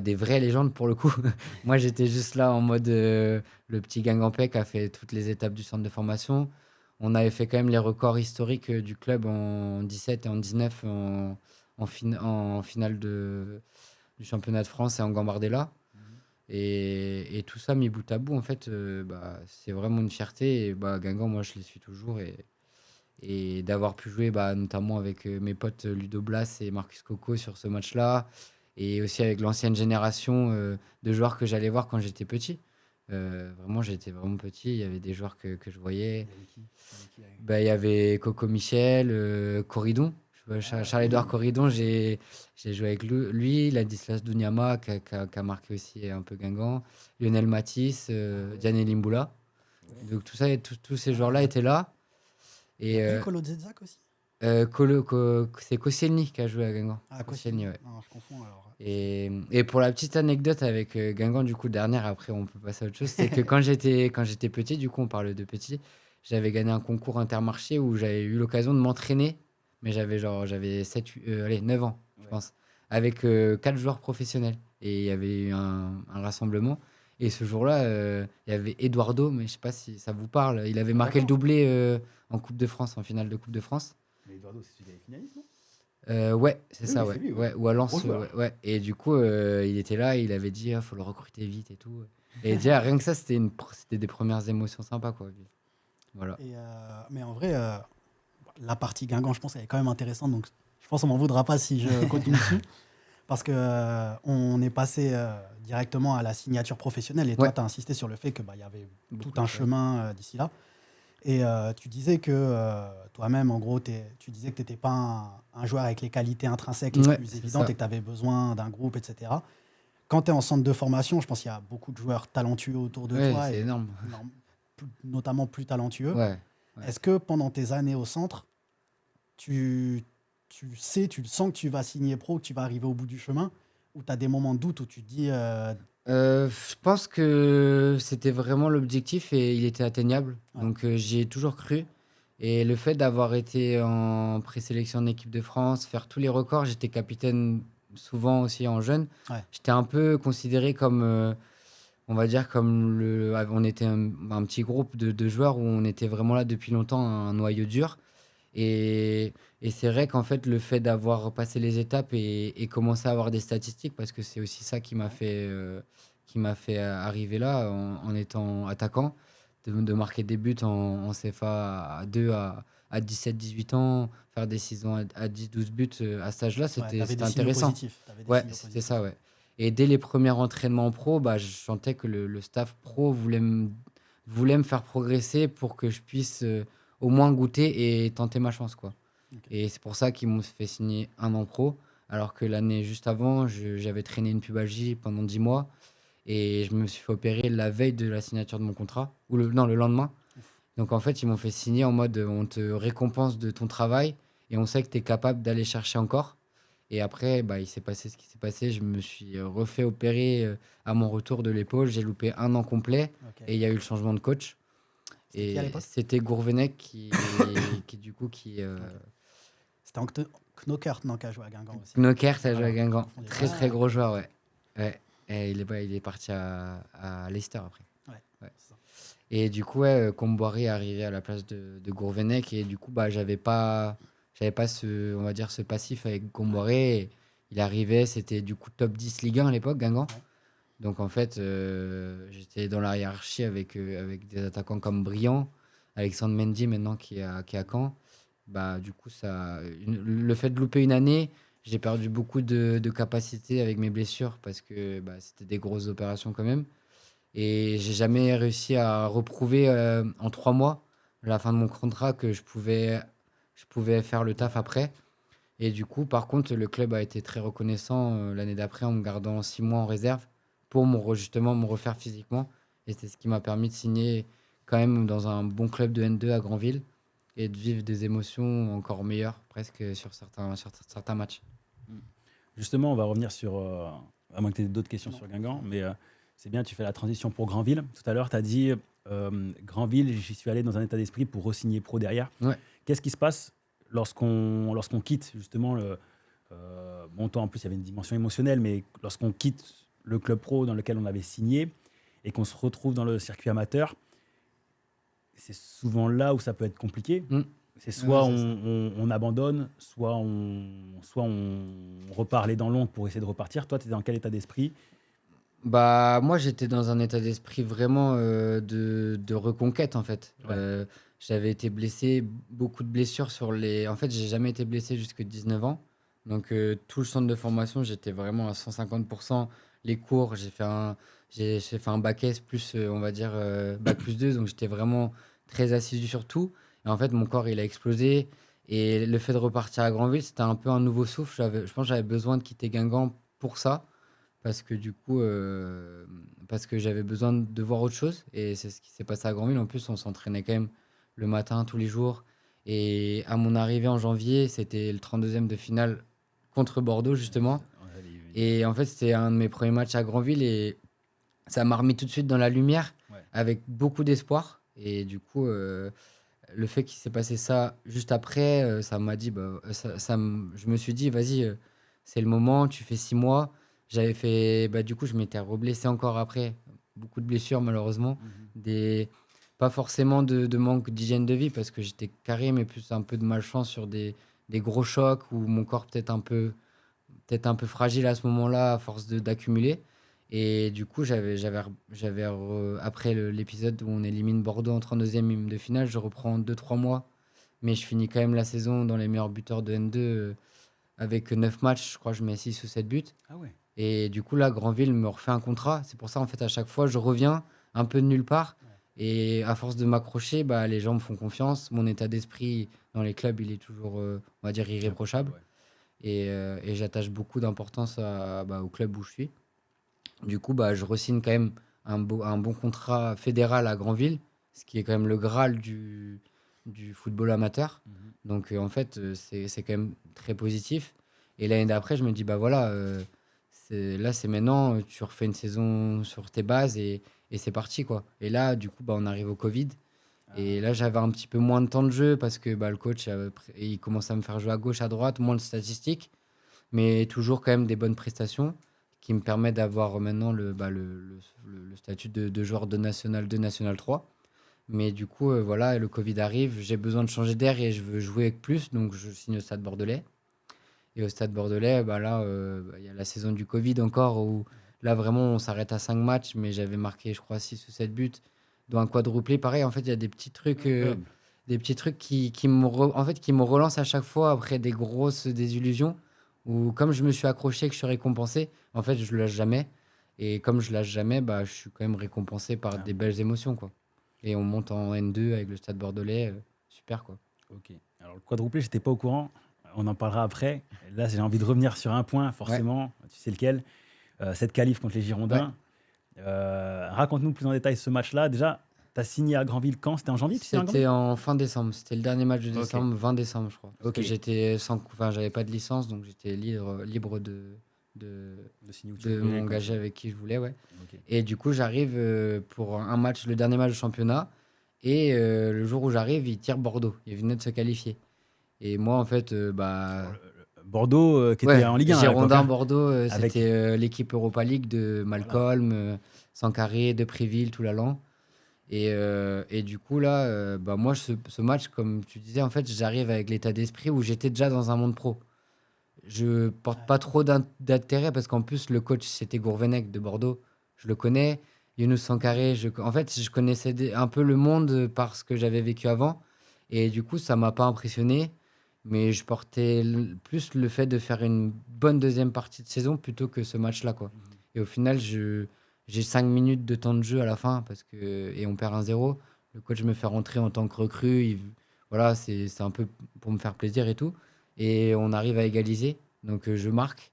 des vraies légendes pour le coup. Moi, j'étais juste là en mode le petit Guingampais qui a fait toutes les étapes du centre de formation. On avait fait quand même les records historiques du club en 17 et en 19 en finale du championnat de France et en Gambardella. Et tout ça mis bout à bout, en fait, c'est vraiment une fierté. Et Guingamp, moi, je les suis toujours. Et d'avoir pu jouer notamment avec mes potes Ludo Blas et Marcus Coco sur ce match-là. Et aussi avec l'ancienne génération de joueurs que j'allais voir quand j'étais petit. Vraiment, j'étais vraiment petit. Il y avait des joueurs que je voyais. Il y avait Coco Michel, Corridon. Charles-Édouard Corridon, j'ai joué avec lui. Ladislas Dunyama, qui a marqué aussi un peu Guingamp. Lionel Matisse, Diane Limboula. Donc tout ça, tous ces joueurs-là étaient là. Et Kolo Zedzak aussi. c'est Koscielny qui a joué à Guingamp. Ah, Koscielny, ouais. Non, je confonds alors. Et pour la petite anecdote avec Guingamp, du coup, dernière, après on peut passer à autre chose, c'est que quand j'étais petit, du coup, on parle de petit, j'avais gagné un concours Intermarché où j'avais eu l'occasion de m'entraîner, mais j'avais 9 ans, je pense, avec 4 joueurs professionnels. Et il y avait eu un rassemblement. Et ce jour-là, il y avait Eduardo, mais je sais pas si ça vous parle. Il avait marqué le doublé en Coupe de France, en finale de Coupe de France. Mais Eduardo, c'est celui qui avait finaliste, non? Ouais, c'est Oui, ça, c'est ouais. lui, ouais. Ouais. Ou à Lens, Gros joueur. ouais. Et du coup, il était là, il avait dit, faut le recruter vite et tout. Et déjà, rien que ça, c'était des premières émotions sympas, quoi. Voilà. Mais en vrai, la partie Guingamp, je pense, elle est quand même intéressante. Donc, je pense qu'on m'en voudra pas si je continue dessus. Parce que on est passé directement à la signature professionnelle. Et toi, Ouais. tu as insisté sur le fait qu'il y avait Beaucoup tout un de chemin d'ici là. Et tu disais que toi-même, en gros, tu disais que tu n'étais pas un joueur avec les qualités intrinsèques les Ouais, plus c'est évidentes ça. et que tu avais besoin d'un groupe, etc. Quand tu es en centre de formation, je pense qu'il y a beaucoup de joueurs talentueux autour de Ouais, toi c'est et énorme. notamment plus talentueux. Ouais. Ouais. Est-ce que pendant tes années au centre, tu le sens que tu vas signer pro, que tu vas arriver au bout du chemin, ou tu as des moments de doute où tu te dis Je pense que c'était vraiment l'objectif et il était atteignable. Ouais. Donc j'y ai toujours cru. Et le fait d'avoir été en présélection en équipe de France, faire tous les records, j'étais capitaine souvent aussi en jeune. Ouais. J'étais un peu considéré comme, on va dire, on était un petit groupe de joueurs où on était vraiment là depuis longtemps, un noyau dur. Et c'est vrai qu'en fait, le fait d'avoir passé les étapes et commencé à avoir des statistiques, parce que c'est aussi ça qui m'a fait arriver là en étant attaquant, de marquer des buts en CFA à 2 à 17-18 ans, faire des saisons à 10-12 buts à cet âge-là, ouais, tu avais c'était des signaux intéressant. positifs. T'avais des Ouais, signaux c'était positifs. ça, ouais. Et dès les premiers entraînements en pro, je sentais que le staff pro voulait me faire progresser pour que je puisse au moins goûter et tenter ma chance, quoi. Ok. Et c'est pour ça qu'ils m'ont fait signer un an pro, alors que l'année juste avant, j'avais traîné une pubalgie pendant 10 mois et je me suis fait opérer la veille de la signature de mon contrat, non, le lendemain. Donc en fait, ils m'ont fait signer en mode on te récompense de ton travail et on sait que tu es capable d'aller chercher encore. Et après, il s'est passé ce qui s'est passé. Je me suis refait opérer à mon retour de l'épaule. J'ai loupé un an complet Ok. et il y a eu le changement de coach. C'était qui à Et l'époque? c'était Gourvenec qui C'était Knokert, non, qui a joué à Guingamp aussi. Knocker, ça joue à Voilà, Guingamp. je confonds les Très deux. très gros joueur, ouais. Ouais. Et il est parti à Leicester après. Ouais, Ouais. c'est ça. Et du coup, ouais, Comboiré est arrivé à la place de Gourvenec. Et du coup, j'avais pas on va dire, ce passif avec Comboiré. Il arrivait, c'était du coup top 10 Ligue 1 à l'époque, Guingamp. Ouais. Donc en fait, j'étais dans la hiérarchie avec des attaquants comme Briand, Alexandre Mendy maintenant qui est à Caen. Du coup, le fait de louper une année, j'ai perdu beaucoup de capacités avec mes blessures parce que c'était des grosses opérations quand même. Et j'ai jamais réussi à reprouver en 3 mois, à la fin de mon contrat, que je pouvais faire le taf après. Et du coup, par contre, le club a été très reconnaissant l'année d'après en me gardant 6 mois en réserve pour justement me refaire physiquement. Et c'est ce qui m'a permis de signer quand même dans un bon club de N2 à Granville et de vivre des émotions encore meilleures presque sur certains matchs. Justement, on va revenir sur. À moins que tu aies d'autres questions Non. sur Guingamp, mais c'est bien, tu fais la transition pour Granville. Tout à l'heure, tu as dit Granville, j'y suis allé dans un état d'esprit pour re-signer pro derrière. Ouais. Qu'est-ce qui se passe lorsqu'on quitte justement Bon, toi, en plus, il y avait une dimension émotionnelle, mais lorsqu'on quitte le club pro dans lequel on avait signé et qu'on se retrouve dans le circuit amateur, c'est souvent là où ça peut être compliqué. Mm. C'est soit Ouais, c'est ça. on abandonne, soit on repart les dents longues pour essayer de repartir. Toi, tu es dans quel état d'esprit? Bah, moi, j'étais dans un état d'esprit vraiment de reconquête, en fait. Ouais. J'avais été blessé, beaucoup de blessures sur les. En fait, j'ai jamais été blessé jusqu'à 19 ans. Donc, tout le centre de formation, j'étais vraiment à 150%. Les cours, j'ai fait un bac S plus, on va dire, bac plus 2. Donc, j'étais vraiment très assidu sur tout. Et en fait, mon corps, il a explosé. Et le fait de repartir à Granville, c'était un peu un nouveau souffle. Je pense que j'avais besoin de quitter Guingamp pour ça parce que du coup, parce que j'avais besoin de voir autre chose. Et c'est ce qui s'est passé à Granville. En plus, on s'entraînait quand même le matin, tous les jours. Et à mon arrivée en janvier, c'était le 32e de finale contre Bordeaux, justement. Et en fait, c'était un de mes premiers matchs à Granville. Et ça m'a remis tout de suite dans la lumière, Ouais. avec beaucoup d'espoir. Et du coup, le fait qu'il s'est passé ça juste après, ça m'a dit, je me suis dit, vas-y, c'est le moment, tu fais 6 mois. J'avais fait, du coup, je m'étais reblessé encore après, beaucoup de blessures malheureusement, des, pas forcément de manque d'hygiène de vie parce que j'étais carré, mais plus un peu de malchance sur des gros chocs où mon corps peut-être un peu fragile à ce moment-là à force d'accumuler. Et du coup, après l'épisode où on élimine Bordeaux en 32e de finale, je reprends 2 3 mois. Mais je finis quand même la saison dans les meilleurs buteurs de N2 avec 9 matchs. Je crois que je mets 6 ou 7 buts. Ah ouais. Et du coup, là, Granville me refait un contrat. C'est pour ça, en fait, à chaque fois, je reviens un peu de nulle part. Et à force de m'accrocher, les gens me font confiance. Mon état d'esprit dans les clubs, il est toujours, on va dire, irréprochable. Ouais. Et j'attache beaucoup d'importance au club où je suis. Du coup, je re-signe quand même un bon contrat fédéral à Granville, ce qui est quand même le Graal du football amateur. Donc, en fait, c'est quand même très positif. Et l'année d'après, je me dis, voilà, là, c'est maintenant, tu refais une saison sur tes bases et c'est parti, quoi. Et là, du coup, on arrive au Covid. Et là, j'avais un petit peu moins de temps de jeu parce que le coach, il commençait à me faire jouer à gauche, à droite, moins de statistiques, mais toujours quand même des bonnes prestations qui me permettent d'avoir maintenant le statut de joueur de National 2, National 3. Mais du coup, voilà, le Covid arrive, j'ai besoin de changer d'air et je veux jouer avec plus, donc je signe au Stade Bordelais. Et au Stade Bordelais, là, il y a la saison du Covid encore, où là, vraiment, on s'arrête à 5 matchs, mais j'avais marqué, je crois, 6 ou 7 buts, dont un quadruplé. Pareil, en fait, il y a des petits trucs qui me relancent à chaque fois après des grosses désillusions, où comme je me suis accroché, que je suis récompensé, en fait, je ne lâche jamais. Et comme je lâche jamais, je suis quand même récompensé par des belles émotions, quoi. Et on monte en N2 avec le Stade Bordelais, super, quoi. Ok. Alors, le quadruplé, j'étais pas au courant. On en parlera après. Là, j'ai envie de revenir sur un point, forcément. Tu sais lequel? Cette qualif contre les Girondins. Raconte-nous plus en détail ce match-là. Déjà, tu as signé à Granville quand? C'était en janvier? C'était en fin décembre. C'était le dernier match de Ok. décembre, 20 décembre, je crois. Parce Ok. que j'avais pas de licence, donc j'étais libre de signer où tu voulais, m'engager avec qui je voulais, ouais. Ok. Et du coup, j'arrive pour un match, le dernier match du championnat. Et le jour où j'arrive, il tire Bordeaux. Il venait de se qualifier. Et moi, en fait, Bordeaux, qui était en Ligue 1 à l'époque, Girondins, hein. Bordeaux, Avec- c'était l'équipe Europa League de Malcolm, Sankaré, de Préville, Toulalan. Et du coup, là, moi, ce match, comme tu disais, en fait, j'arrive avec l'état d'esprit où j'étais déjà dans un monde pro. Je porte pas trop d'intérêt parce qu'en plus, le coach, c'était Gourvenec de Bordeaux. Je le connais. Younous Sankaré, en fait, je connaissais un peu le monde par ce que j'avais vécu avant. Et du coup, ça m'a pas impressionné. Mais je portais plus le fait de faire une bonne deuxième partie de saison plutôt que ce match-là, quoi. Et au final, j'ai 5 minutes de temps de jeu à la fin et on perd 1-0. Le coach me fait rentrer en tant que recrue. Voilà, c'est un peu pour me faire plaisir et tout. Et on arrive à égaliser. Donc je marque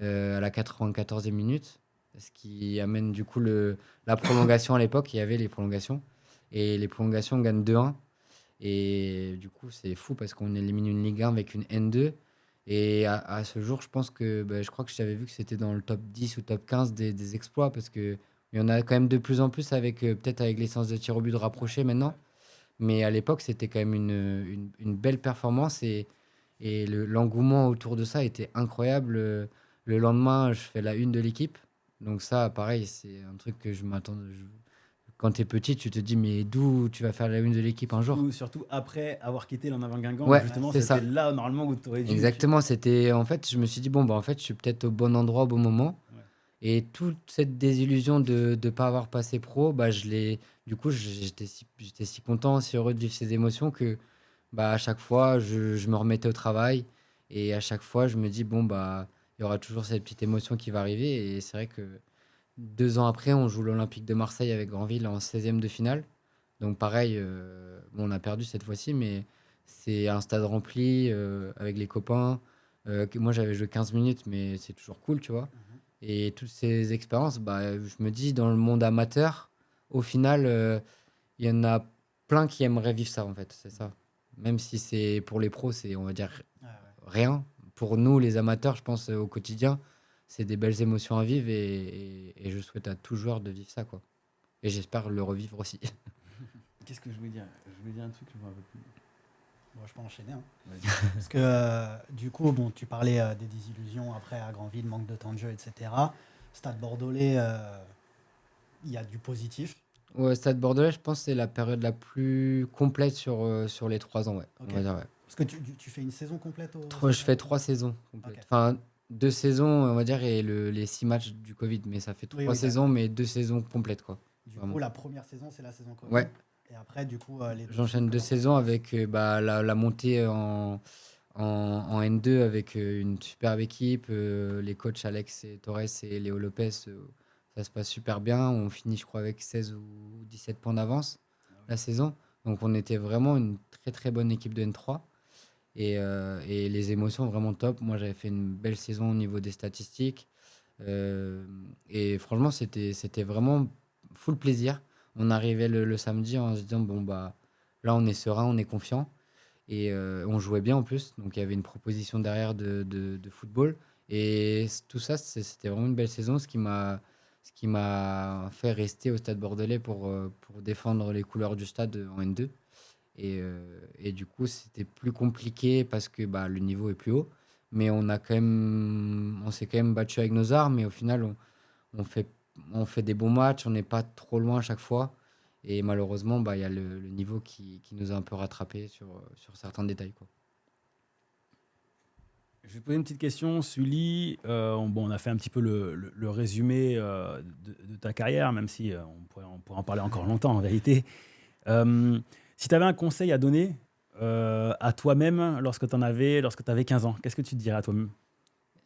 à la 94e minute. Ce qui amène du coup la prolongation à l'époque. Il y avait les prolongations. Et les prolongations gagnent 2-1. Et du coup, c'est fou parce qu'on élimine une Ligue 1 avec une N2. Et à ce jour, je pense que je crois que j'avais vu que c'était dans le top 10 ou top 15 des exploits parce qu'il y en a quand même de plus en plus avec peut-être avec l'essence de tir au but rapproché maintenant. Mais à l'époque, c'était quand même une belle performance. Et Et l'engouement autour de ça était incroyable. Le lendemain, je fais la une de l'équipe. Donc ça, pareil, c'est un truc que je m'attends. Quand tu es petit, tu te dis, mais d'où tu vas faire la une de l'équipe un jour? Surtout après avoir quitté l'en avant Guingamp, Ouais, justement, c'est c'était ça. là normalement où tu aurais dû. Exactement. C'était, en fait, je me suis dit, bon, bah, en fait, je suis peut-être au bon endroit au bon moment. Ouais. Et toute cette désillusion de ne pas avoir passé pro, bah, du coup, j'étais si content, si heureux de vivre ces émotions que bah, à chaque fois, je me remettais au travail. Et à chaque fois, je me dis, bon, bah, il y aura toujours cette petite émotion qui va arriver. Et c'est vrai que 2 ans après, on joue l'Olympique de Marseille avec Granville en 16e de finale. Donc pareil, bon, on a perdu cette fois-ci, mais c'est un stade rempli avec les copains. Moi, j'avais joué 15 minutes, mais c'est toujours cool, tu vois. Et toutes ces expériences, bah, je me dis, dans le monde amateur, au final, il y en a plein qui aimeraient vivre ça, en fait. C'est ça. Même si c'est pour les pros, c'est, on va dire, Ouais, ouais. rien. Pour nous, les amateurs, je pense, au quotidien, c'est des belles émotions à vivre et je souhaite à tout joueur de vivre ça, quoi. Et j'espère le revivre aussi. Qu'est-ce que je voulais dire? Je voulais dire un truc, je me rappelle plus. Bon, je peux enchaîner. Vas-y. Parce que du coup, bon, tu parlais des désillusions après à Granville, manque de temps de jeu, etc. Stade Bordelais, il y a du positif. Ouais, Stade Bordelais, je pense que c'est la période la plus complète sur les 3 ans, ouais. Ok. On va dire, ouais. Parce que tu fais une saison complète au Je Stade fais Bordelais 3 saisons complètes. Ok. Enfin, 2 saisons, on va dire, et les 6 matchs du Covid. Mais ça fait Oui, 3 saisons, mais 2 saisons complètes, quoi. Du Vraiment. coup, la première saison, c'est la saison Covid. Ouais. Et après, du coup, les deux J'enchaîne saisons, 2 saisons comment ça se avec bah, la montée en N2 avec une superbe équipe. Les coachs Alex et Torres et Léo Lopez, ça se passe super bien. On finit, je crois, avec 16 ou 17 points d'avance la saison. Donc on était vraiment une très très bonne équipe de N3. Et les émotions vraiment top. Moi, j'avais fait une belle saison au niveau des statistiques. Et franchement, c'était vraiment full plaisir. On arrivait le samedi en se disant, bon, bah, là, on est serein, on est confiant. Et on jouait bien en plus. Donc, il y avait une proposition derrière de football. Et tout ça, c'était vraiment une belle saison, ce qui m'a fait rester au Stade Bordelais pour défendre les couleurs du stade en N2. Et du coup, c'était plus compliqué parce que bah, le niveau est plus haut. Mais on s'est quand même battu avec nos armes. Et au final, on fait, on fait des bons matchs. On n'est pas trop loin à chaque fois. Et malheureusement, bah, il y a le niveau qui nous a un peu rattrapé sur certains détails, quoi. Je vais te poser une petite question, Sully. On a fait un petit peu le résumé de ta carrière, même si on pourrait en parler encore longtemps en vérité. Si tu avais un conseil à donner à toi-même lorsque tu avais 15 ans, qu'est-ce que tu te dirais à toi-même?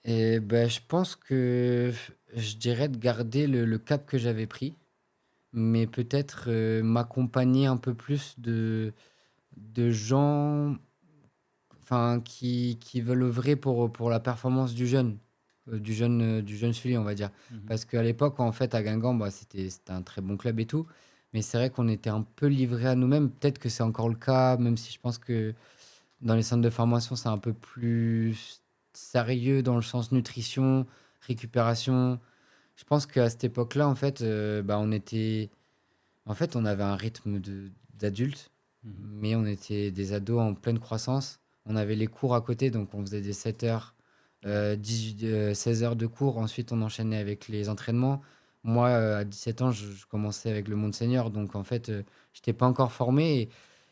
Et ben, je pense que je dirais de garder le cap que j'avais pris, mais peut-être m'accompagner un peu plus de gens enfin, qui veulent œuvrer pour la performance du jeune Sully, on va dire. Parce qu'à l'époque, en fait, à Guingamp, bah, c'était un très bon club et tout. Mais c'est vrai qu'on était un peu livrés à nous-mêmes. Peut-être que c'est encore le cas, même si je pense que dans les centres de formation, c'est un peu plus sérieux dans le sens nutrition, récupération. Je pense qu'à cette époque-là, en fait, bah, on avait un rythme d'adulte, Mhm. mais on était des ados en pleine croissance. On avait les cours à côté, donc on faisait des 7 heures, 16 heures de cours. Ensuite, on enchaînait avec les entraînements. Moi, à 17 ans, je commençais avec le monde senior, donc en fait, je n'étais pas encore formé.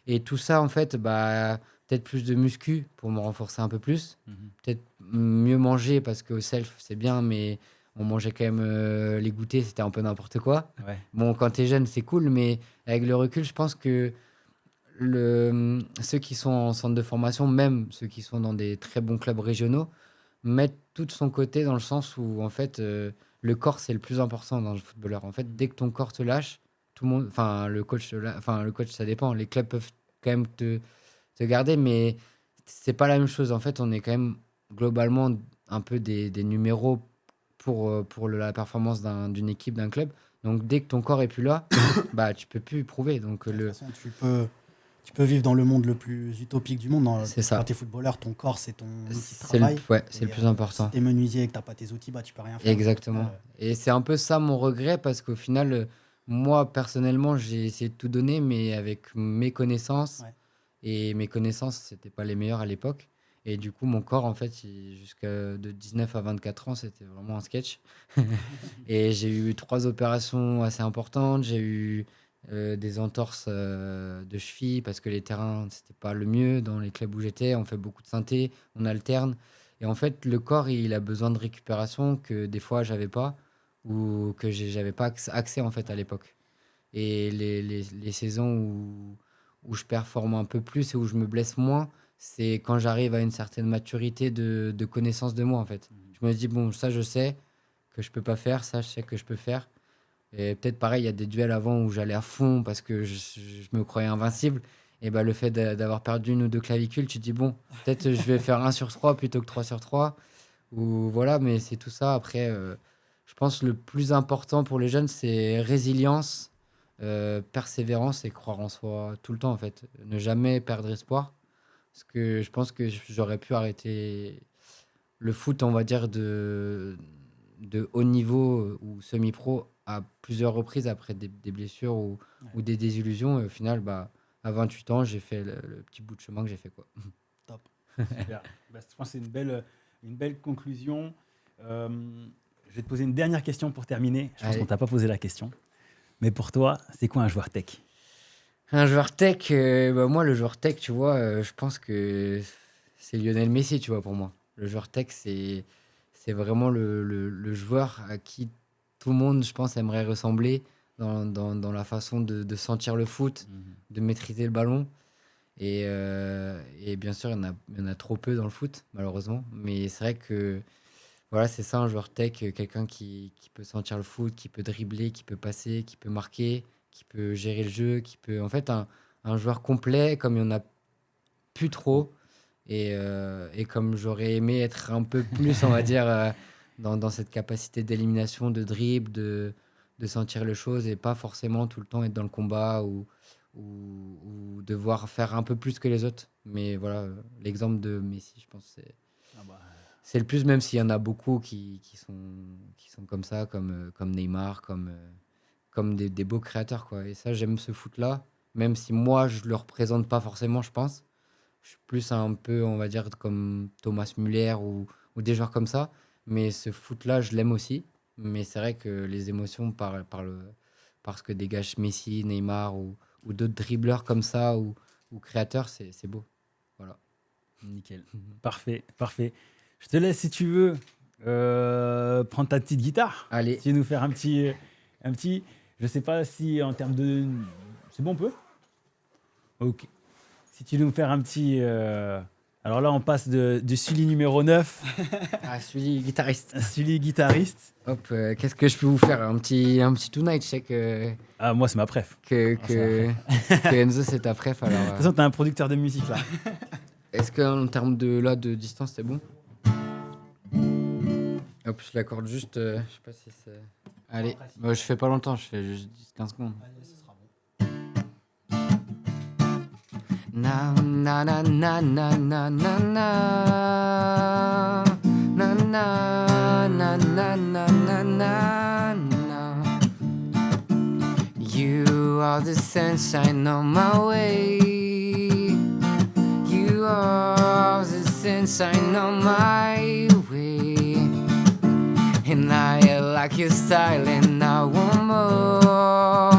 Et tout ça, en fait, bah, peut-être plus de muscu pour me renforcer un peu plus. Mhm. Peut-être mieux manger parce qu'au self, c'est bien, mais on mangeait quand même les goûters, c'était un peu n'importe quoi. Ouais. Bon, quand t'es jeune, c'est cool, mais avec le recul, je pense que ceux qui sont en centre de formation, même ceux qui sont dans des très bons clubs régionaux, mettent tout de son côté dans le sens où, en fait, le corps, c'est le plus important dans le footballeur. En fait, dès que ton corps te lâche, tout le monde, enfin, le coach, ça dépend. Les clubs peuvent quand même te garder, mais c'est pas la même chose. En fait, on est quand même globalement un peu des numéros pour la performance d'une équipe, d'un club. Donc, dès que ton corps est plus là, bah, tu peux plus prouver. Donc, De toute façon, tu peux vivre dans le monde le plus utopique du monde. c'est ça. Quand tu es footballeur, ton corps, c'est ton outil de C'est travail. c'est Et, le plus important. Si tu es menuisier et que tu n'as pas tes outils, bah, tu peux rien faire. Exactement. Et c'est un peu ça mon regret parce qu'au final, moi, personnellement, j'ai essayé de tout donner, mais avec mes connaissances. Ouais. Et mes connaissances, c'était pas les meilleures à l'époque. Et du coup, mon corps, en fait, jusqu'à de 19 à 24 ans, c'était vraiment un sketch. Et j'ai eu 3 opérations assez importantes. J'ai eu des entorses de cheville parce que les terrains, c'était pas le mieux dans les clubs où j'étais. On fait beaucoup de synthé, on alterne. Et en fait, le corps, il a besoin de récupération que des fois, j'avais pas ou que j'avais pas accès en fait à l'époque. Et les saisons où je performe un peu plus et où je me blesse moins, c'est quand j'arrive à une certaine maturité de connaissance de moi, en fait. Je me dis, bon, ça, je sais que je peux pas faire, ça, je sais que je peux faire. Et peut-être pareil, il y a des duels avant où j'allais à fond parce que je me croyais invincible. Et bah, le fait d'avoir perdu 1 ou 2 clavicules, tu te dis, bon, peut-être je vais faire 1/3 plutôt que 3/3. Ou voilà, mais c'est tout ça. Après, je pense que le plus important pour les jeunes, c'est résilience, persévérance et croire en soi tout le temps, en fait. Ne jamais perdre espoir. Parce que je pense que j'aurais pu arrêter le foot, on va dire, de haut niveau ou semi-pro à plusieurs reprises après des blessures ou des désillusions. Et au final, bah, à 28 ans, j'ai fait le petit bout de chemin que j'ai fait, quoi. Top. Super. Bah, je pense que c'est une belle conclusion. Je vais te poser une dernière question pour terminer. Je pense Allez. qu'on t'a pas posé la question. Mais pour toi, c'est quoi un joueur tech? Un joueur tech, bah, moi, le joueur tech, tu vois, je pense que c'est Lionel Messi, tu vois, pour moi. Le joueur tech, c'est vraiment le joueur à qui tout le monde, je pense, aimerait ressembler dans la façon de sentir le foot, de maîtriser le ballon. Et bien sûr, il y en a trop peu dans le foot, malheureusement. Mais c'est vrai que voilà, c'est ça un joueur tech, quelqu'un qui peut sentir le foot, qui peut dribbler, qui peut passer, qui peut marquer, qui peut gérer le jeu, qui peut. En fait, un joueur complet, comme il n'y en a plus trop. Et comme j'aurais aimé être un peu plus, on va dire, dans cette capacité d'élimination, de dribble, de sentir les choses et pas forcément tout le temps être dans le combat ou devoir faire un peu plus que les autres. Mais voilà, l'exemple de Messi, je pense, Ah bah, c'est le plus, même s'il y en a beaucoup qui sont comme ça, comme Neymar, comme des beaux créateurs, quoi. Et ça, j'aime ce foot-là, même si moi, je le représente pas forcément, je pense. Je suis plus un peu, on va dire, comme Thomas Müller ou des joueurs comme ça. Mais ce foot-là, je l'aime aussi. Mais c'est vrai que les émotions par ce que dégage Messi, Neymar ou d'autres dribbleurs comme ça ou créateurs, c'est beau. Voilà. nickel. Parfait, parfait. Je te laisse, si tu veux, prendre ta petite guitare. Allez. Si tu veux nous faire un petit. Je sais pas si en termes de. C'est bon, on peut? Ok. Si tu veux nous faire un petit. Alors là, on passe de Sully numéro 9 Ah, celui guitariste. à Sully guitariste. Hop, qu'est-ce que je peux vous faire? Un petit tonight, je sais Ah, moi, c'est ma préf. que Enzo c'est ta préf. Alors, De toute façon, t'es un producteur de musique là. est-ce qu'en termes de distance, c'est bon? Hop, je l'accorde juste. Je sais pas si c'est. Allez, je fais pas longtemps, je fais juste 10-15 secondes. Allez, ce sera bon. Na na na na na na na na na na na na na na na. You are the sunshine on my way. You are the sunshine on my way. And I like your style and I want more.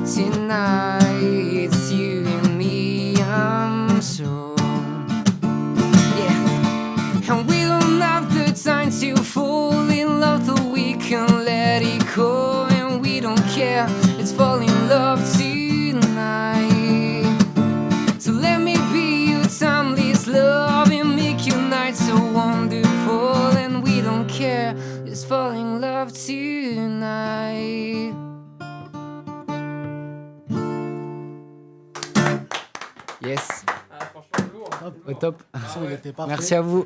Tonight it's you and me, I'm sure. Yeah. And we don't have the time to fall in love, so we can let it go. And we don't care, let's fall in love tonight. So let me be your timeless love and make your night so wonderful. And we don't care, let's fall in love tonight. Yes, Ah, franchement, lourd. Top. au top. Le son, il était parfait. Merci à vous.